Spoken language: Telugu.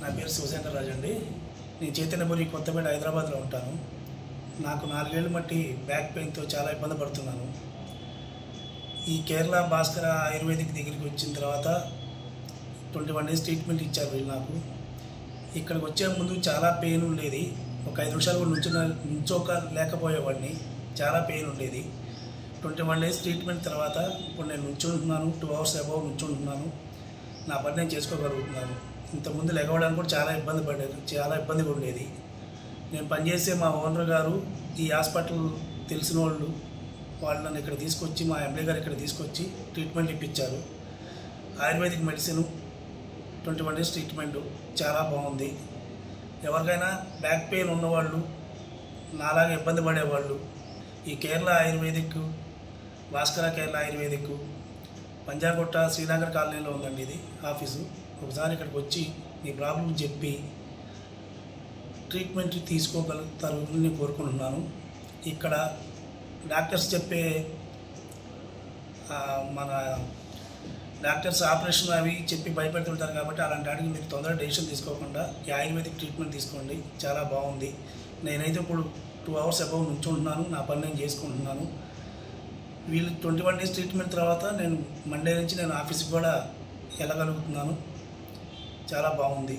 నా పేరు శివశంకర్ రాజు అండి. నేను చైతన్యపురి కొత్తపేట హైదరాబాద్లో ఉంటాను. నాకు 4 ఏళ్ళు మట్టి బ్యాక్ పెయిన్తో చాలా ఇబ్బంది పడుతున్నాను. ఈ కేరళ భాస్కర ఆయుర్వేదిక్ దగ్గరికి వచ్చిన తర్వాత 21 డేస్ ట్రీట్మెంట్ ఇచ్చారు వీళ్ళు నాకు. ఇక్కడికి వచ్చే ముందు చాలా పెయిన్ ఉండేది. ఒక 5 నిమిషాలు కూడా నుంచోక లేకపోయేవాడిని. చాలా పెయిన్ ఉండేది. 21 డేస్ ట్రీట్మెంట్ తర్వాత ఇప్పుడు నేను నుంచుంటున్నాను. 2 అవర్స్ అబౌవ్ నుంచుంటున్నాను. నా పని నేను చేసుకోగలుగుతున్నాను. ఇంతకుముందు లెగవడానికి కూడా చాలా ఇబ్బందిగా ఉండేది. నేను పనిచేసే మా ఓనర్ గారు ఈ హాస్పిటల్ తెలిసిన వాళ్ళు నన్ను ఇక్కడ తీసుకొచ్చి, మా ఎంప్లాయ్ గారు ఇక్కడ తీసుకొచ్చి ట్రీట్మెంట్ ఇప్పించారు. ఆయుర్వేదిక్ మెడిసిన్ 21 డేస్ ట్రీట్మెంట్ చాలా బాగుంది. ఎవరికైనా బ్యాక్ పెయిన్ ఉన్నవాళ్ళు, నాలాగా ఇబ్బంది పడేవాళ్ళు ఈ కేరళ ఆయుర్వేదిక్, భాస్కర కేరళ ఆయుర్వేదిక్ పంజాగుట్ట శ్రీనగర్ కాలనీలో ఉందండి ఇది ఆఫీసు. ఒకసారి ఇక్కడికి వచ్చి మీ ప్రాబ్లం చెప్పి ట్రీట్మెంట్ తీసుకోగలుగుతారని నేను కోరుకుంటున్నాను. ఇక్కడ డాక్టర్స్ చెప్పే మన డాక్టర్స్ ఆపరేషన్ అవి చెప్పి భయపెడుతుంటారు కాబట్టి అలాంటి వాటికి మీరు తొందరగా డెసిషన్ తీసుకోకుండా ఈ ఆయుర్వేదిక్ ట్రీట్మెంట్ తీసుకోండి. చాలా బాగుంది. నేనైతే ఇప్పుడు 2 అవర్స్ అబౌవ్ నుంచుంటున్నాను. నా పని నేను చేసుకుంటున్నాను. వీళ్ళు 21 డేస్ ట్రీట్మెంట్ తర్వాత నేను మండే నుంచి నేను ఆఫీస్కి కూడా వెళ్ళగలుగుతున్నాను. చాలా బాగుంది.